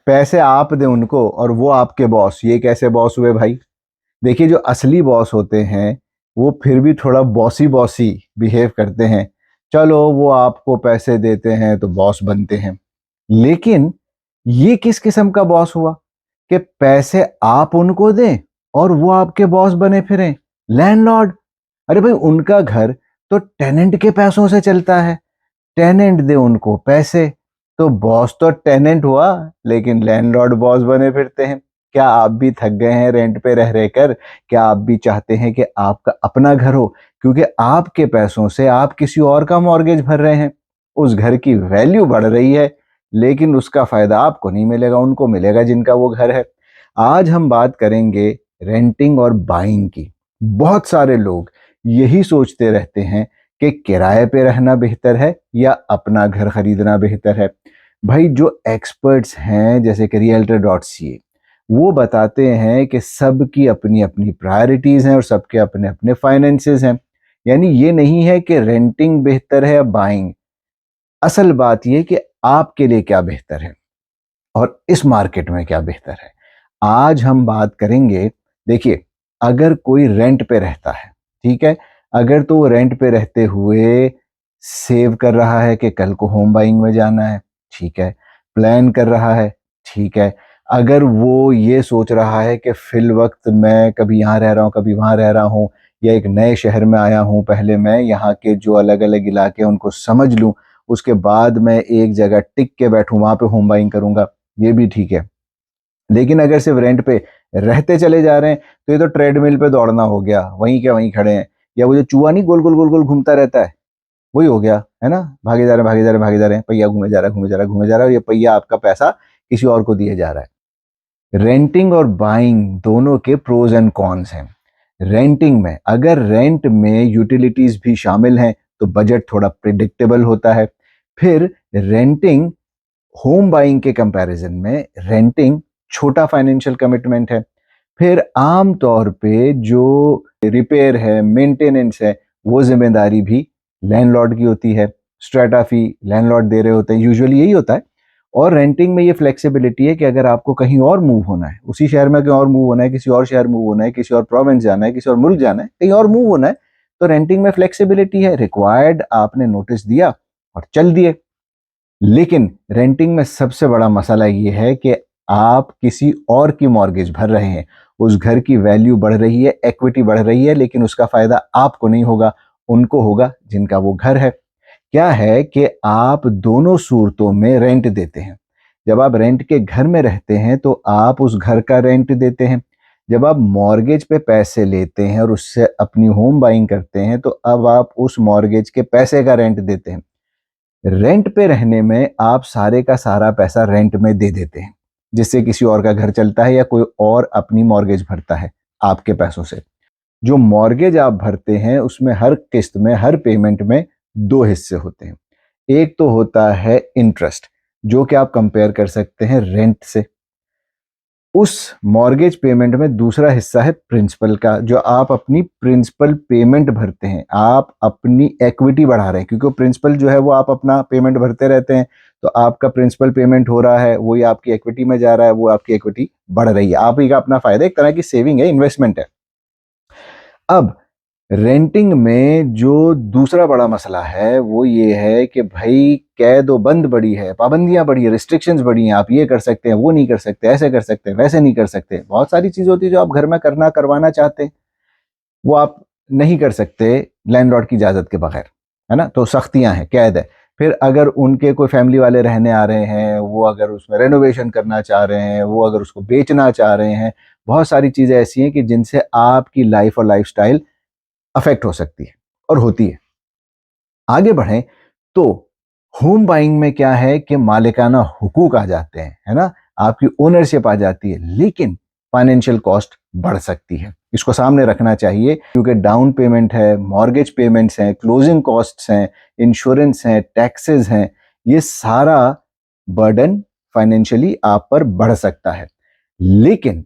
पैसे आप दें उनको और वो आपके बॉस, ये कैसे बॉस हुए भाई? देखिए, जो असली बॉस होते हैं वो फिर भी थोड़ा बॉसी बॉसी बिहेव करते हैं। चलो, वो आपको पैसे देते हैं तो बॉस बनते हैं, लेकिन ये किस किस्म का बॉस हुआ कि पैसे आप उनको दें और वो आपके बॉस बने फिरें? लैंडलॉर्ड। अरे भाई, उनका घर तो टेनेंट के पैसों से चलता है। टेनेंट दे उनको पैसे, तो बॉस तो टेनेंट हुआ, लेकिन लैंडलॉर्ड बॉस बने फिरते हैं। क्या आप भी थक गए हैं रेंट पे रह रहकर? क्या आप भी चाहते हैं कि आपका अपना घर हो, क्योंकि आपके पैसों से आप किसी और का मॉर्गेज भर रहे हैं? उस घर की वैल्यू बढ़ रही है, लेकिन उसका फायदा आपको नहीं मिलेगा, उनको मिलेगा जिनका वो घर है। आज हम बात करेंगे रेंटिंग और बाइंग की। बहुत सारे लोग यही सोचते रहते हैं कि किराए पे रहना बेहतर है या अपना घर खरीदना बेहतर है। भाई, जो एक्सपर्ट्स हैं जैसे कि realtor.ca, वो बताते हैं कि सबकी अपनी अपनी प्रायोरिटीज हैं और सबके अपने अपने फाइनेंसेस हैं। यानी ये नहीं है कि रेंटिंग बेहतर है या बाइंग। असल बात ये कि आपके लिए क्या बेहतर है और इस मार्केट में क्या बेहतर है, आज हम बात करेंगे। देखिए, अगर कोई रेंट पे रहता है, ठीक है, अगर तो वो रेंट पे रहते हुए सेव कर रहा है कि कल को होम बाइंग में जाना है, ठीक है, प्लान कर रहा है, ठीक है। अगर वो ये सोच रहा है कि फिल वक्त मैं कभी यहाँ रह रहा हूँ कभी वहाँ रह रहा हूँ, या एक नए शहर में आया हूँ, पहले मैं यहाँ के जो अलग अलग इलाके हैं उनको समझ लूँ, उसके बाद मैं एक जगह टिक के बैठूँ, वहाँ पे होम बाइंग करूँगा, ये भी ठीक है। लेकिन अगर सिर्फ रेंट पे रहते चले जा रहे हैं, तो ये तो ट्रेडमिल पे दौड़ना हो गया, वहीं के वहीं खड़े हैं। या वो जो चूहा नहीं गोल गोल गोल गोल घूमता रहता है, वही हो गया, है ना? भागे जा रहे हैं, भागे जा रहे हैं, भागे जा रहे हैं, पहिया घूमे जा रहा है, घूमे जा रहा है, घूमे जा रहा है, और ये पहिया आपका पैसा किसी और को दिए जा रहा है। रेंटिंग और बाइंग दोनों के प्रोज एंड कॉन्स हैं। रेंटिंग में अगर रेंट में यूटिलिटीज भी शामिल हैं तो बजट थोड़ा प्रिडिक्टेबल होता है। फिर रेंटिंग होम बाइंग के कंपैरिजन में रेंटिंग छोटा फाइनेंशियल कमिटमेंट है। फिर आम तौर पे जो रिपेयर है, मेंटेनेंस है, वो जिम्मेदारी भी लैंडलॉर्ड की होती है। स्ट्रेटा फी लैंडलॉर्ड दे रहे होते हैं, यूजुअली यही होता है। और रेंटिंग में ये फ्लेक्सिबिलिटी है कि अगर आपको कहीं और मूव होना है, उसी शहर में कहीं और मूव होना है, किसी और शहर मूव होना है, किसी और प्रोविंस जाना है, किसी और मुल्क जाना है, कहीं और मूव होना है, तो रेंटिंग में फ्लेक्सिबिलिटी है। रिक्वायर्ड आपने नोटिस दिया और चल दिए। लेकिन रेंटिंग में सबसे बड़ा मसला ये है कि आप किसी और की मॉर्गेज भर रहे हैं, उस घर की वैल्यू बढ़ रही है, इक्विटी बढ़ रही है, लेकिन उसका फायदा आपको नहीं होगा, उनको होगा जिनका वो घर है। क्या है कि आप दोनों सूरतों में रेंट देते हैं। जब आप रेंट के घर में रहते हैं तो आप उस घर का रेंट देते हैं। जब आप मॉर्गेज पे पैसे लेते हैं और उससे अपनी होम बाइंग करते हैं तो अब आप उस मॉर्गेज के पैसे का रेंट देते हैं। रेंट पे रहने में आप सारे का सारा पैसा रेंट में दे देते हैं, जिससे किसी और का घर चलता है या कोई और अपनी मॉर्गेज भरता है आपके पैसों से। जो मॉर्गेज आप भरते हैं उसमें हर किस्त में, हर पेमेंट में दो हिस्से होते हैं। एक तो होता है इंटरेस्ट, जो कि आप कंपेयर कर सकते हैं रेंट से। उस मॉर्गेज पेमेंट में दूसरा हिस्सा है प्रिंसिपल का, जो आप अपनी प्रिंसिपल पेमेंट भरते हैं, आप अपनी इक्विटी बढ़ा रहे हैं, क्योंकि प्रिंसिपल जो है वो आप अपना पेमेंट भरते रहते हैं, तो आपका प्रिंसिपल पेमेंट हो रहा है, वही आपकी इक्विटी में जा रहा है, वो आपकी इक्विटी बढ़ रही है, आप ही का अपना फायदा, एक तरह की सेविंग है, इन्वेस्टमेंट है। अब रेंटिंग में जो दूसरा बड़ा मसला है वो ये है कि भाई कैद व बंद बड़ी है, पाबंदियां बड़ी है, रिस्ट्रिक्शंस बड़ी हैं, आप ये कर सकते हैं, वो नहीं कर सकते, ऐसे कर सकते हैं, वैसे नहीं कर सकते। बहुत सारी चीजें होती है जो आप घर में करना करवाना चाहते हैं, वो आप नहीं कर सकते लैंडलॉर्ड की इजाजत के बगैर, है ना? तो सख्तियां हैं, कैद है। फिर अगर उनके कोई फैमिली वाले रहने आ रहे हैं, वो अगर उसमें रेनोवेशन करना चाह रहे हैं, वो अगर उसको बेचना चाह रहे हैं, बहुत सारी चीजें ऐसी हैं कि जिनसे आपकी लाइफ और लाइफस्टाइल अफेक्ट हो सकती है और होती है। आगे बढ़ें तो होम बाइंग में क्या है कि मालिकाना हुकूक आ जाते हैं, है ना? आपकी ओनरशिप आ जाती है, लेकिन फाइनेंशियल कॉस्ट बढ़ सकती है। इसको सामने रखना चाहिए, क्योंकि डाउन पेमेंट है, मॉर्गेज पेमेंट्स हैं, क्लोजिंग कॉस्ट्स हैं, इंश्योरेंस हैं, टैक्सेस हैं, ये सारा बर्डन फाइनेंशियली आप पर बढ़ सकता है। लेकिन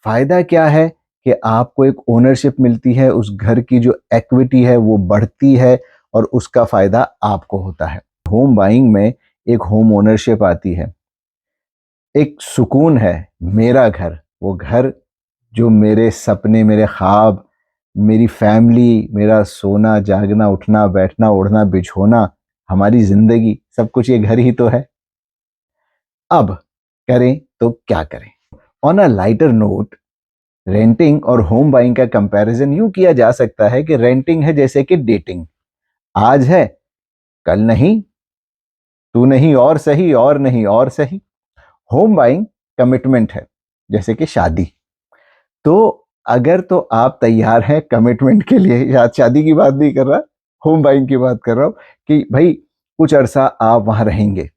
फायदा क्या है कि आपको एक ओनरशिप मिलती है, उस घर की जो इक्विटी है वो बढ़ती है और उसका फायदा आपको होता है। होम बाइंग में एक होम ओनरशिप आती है, एक सुकून है, मेरा घर, वो घर जो मेरे सपने, मेरे ख्वाब, मेरी फैमिली, मेरा सोना जागना, उठना बैठना, ओढ़ना बिछोना, हमारी जिंदगी, सब कुछ ये घर ही तो है। अब करें तो क्या करें? On a lighter note, renting और होम बाइंग का कंपैरिजन यूं किया जा सकता है कि रेंटिंग है जैसे कि डेटिंग, आज है कल नहीं, तू नहीं और सही, और नहीं और सही। होम बाइंग कमिटमेंट है जैसे कि शादी। तो अगर तो आप तैयार हैं कमिटमेंट के लिए, या शादी की बात नहीं कर रहा, होम बाइंग की बात कर रहा हूं, कि भाई कुछ अरसा आप वहां रहेंगे,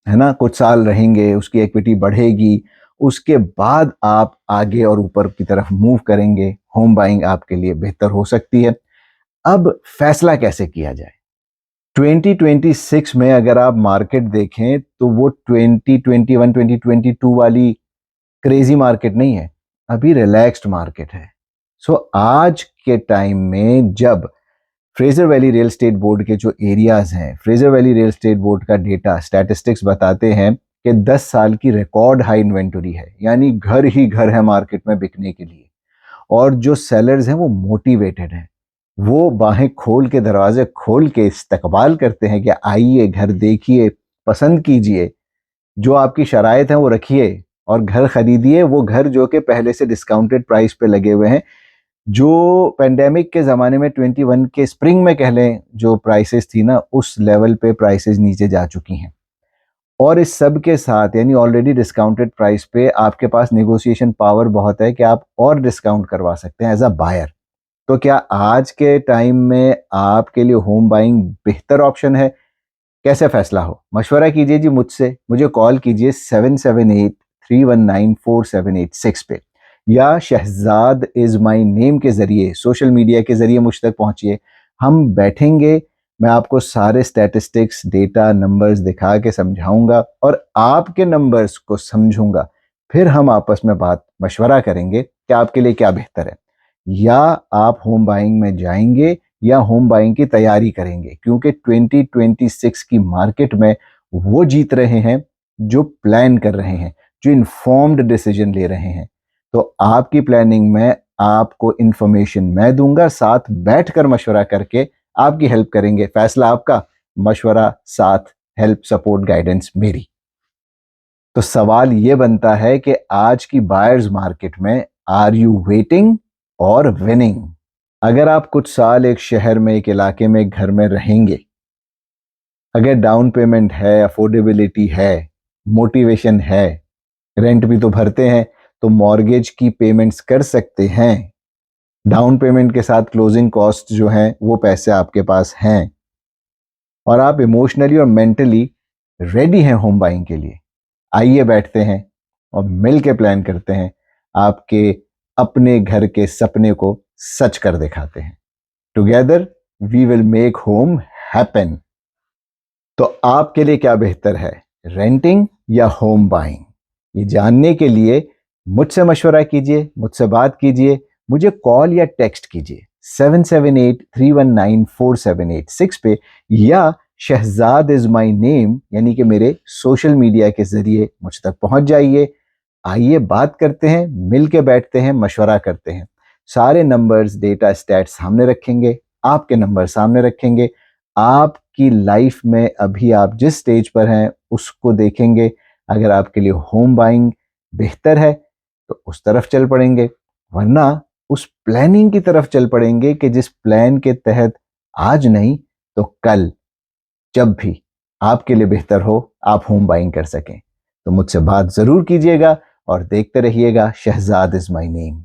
है ना, कुछ साल रहेंगे, उसकी इक्विटी बढ़ेगी, उसके बाद आप आगे और ऊपर की तरफ मूव करेंगे, होम बाइंग आपके लिए बेहतर हो सकती है। अब फैसला कैसे किया जाए? 2026 में अगर आप मार्केट देखें तो वो 2021 2022 वाली क्रेजी मार्केट नहीं है, अभी रिलैक्स्ड मार्केट है। सो आज के टाइम में जब Fraser valley real estate board के जो एरियाज हैं, Fraser valley real estate board का डेटा स्टैटिस्टिक्स बताते हैं कि 10 साल की रिकॉर्ड हाई इन्वेंटरी है, यानी घर ही घर है मार्केट में बिकने के लिए। और जो सेलर्स हैं वो मोटिवेटेड हैं, वो बाहें खोल के, दरवाजे खोल के इस्तकबाल करते हैं कि आइए, घर देखिए, पसंद कीजिए, जो आपकी शराइत है वो रखिए और घर खरीदिए। वो घर जो कि पहले से डिस्काउंटेड प्राइस पे लगे हुए हैं, जो पेंडेमिक के ज़माने में 21 के स्प्रिंग में कह लें जो प्राइसेस थी ना, उस लेवल पे प्राइसेस नीचे जा चुकी हैं। और इस सब के साथ, यानी ऑलरेडी डिस्काउंटेड प्राइस पे, आपके पास नेगोशिएशन पावर बहुत है कि आप और डिस्काउंट करवा सकते हैं एज अ बायर। तो क्या आज के टाइम में आपके लिए होम बाइंग बेहतर ऑप्शन है? कैसे फैसला हो, मशवरा कीजिए जी मुझसे, मुझे कॉल कीजिए 7783194786 पे, या शहजाद इज माई नेम के जरिए सोशल मीडिया के जरिए मुझ तक पहुंचिए। हम बैठेंगे, मैं आपको सारे स्टैटिस्टिक्स, डेटा, नंबर्स दिखा के समझाऊंगा और आपके नंबर्स को समझूंगा। फिर हम आपस में बात मशवरा करेंगे कि आपके लिए क्या बेहतर है, या आप होम बाइंग में जाएंगे या होम बाइंग की तैयारी करेंगे, क्योंकि 2026 की मार्केट में वो जीत रहे हैं जो प्लान कर रहे हैं, जो इन्फॉर्म्ड डिसीजन ले रहे हैं। तो आपकी प्लानिंग में आपको इंफॉर्मेशन मैं दूंगा, साथ बैठकर मशवरा करके आपकी हेल्प करेंगे। फैसला आपका, मशवरा साथ, हेल्प, सपोर्ट, गाइडेंस मेरी। तो सवाल ये बनता है कि आज की बायर्स मार्केट में आर यू वेटिंग और विनिंग? अगर आप कुछ साल एक शहर में, एक इलाके में, एक घर में रहेंगे, अगर डाउन पेमेंट है, अफोर्डेबिलिटी है, मोटिवेशन है, रेंट भी तो भरते हैं, तो मॉर्गेज की पेमेंट्स कर सकते हैं, डाउन पेमेंट के साथ क्लोजिंग कॉस्ट जो हैं वो पैसे आपके पास हैं, और आप इमोशनली और मेंटली रेडी हैं होम बाइंग के लिए, आइए बैठते हैं और मिल के प्लान करते हैं, आपके अपने घर के सपने को सच कर दिखाते हैं। Together we will make home happen. तो आपके लिए क्या बेहतर है, रेंटिंग या होम बाइंग? ये जानने के लिए मुझसे मशवरा कीजिए, मुझसे बात कीजिए, मुझे कॉल या टेक्स्ट कीजिए 7783194786 पे, या शहजाद इज माई नेम यानी कि मेरे सोशल मीडिया के जरिए मुझ तक पहुंच जाइए। आइए बात करते हैं, मिल के बैठते हैं, मशवरा करते हैं, सारे नंबर्स, डेटा, स्टैट्स सामने रखेंगे, आपके नंबर सामने रखेंगे, आपकी लाइफ में अभी आप जिस स्टेज पर हैं उसको देखेंगे। अगर आपके लिए होम बाइंग बेहतर है तो उस तरफ चल पड़ेंगे, वरना उस प्लानिंग की तरफ चल पड़ेंगे कि जिस प्लान के तहत आज नहीं तो कल, जब भी आपके लिए बेहतर हो, आप होम बाइंग कर सकें। तो मुझसे बात जरूर कीजिएगा और देखते रहिएगा शहजाद इज माई नेम।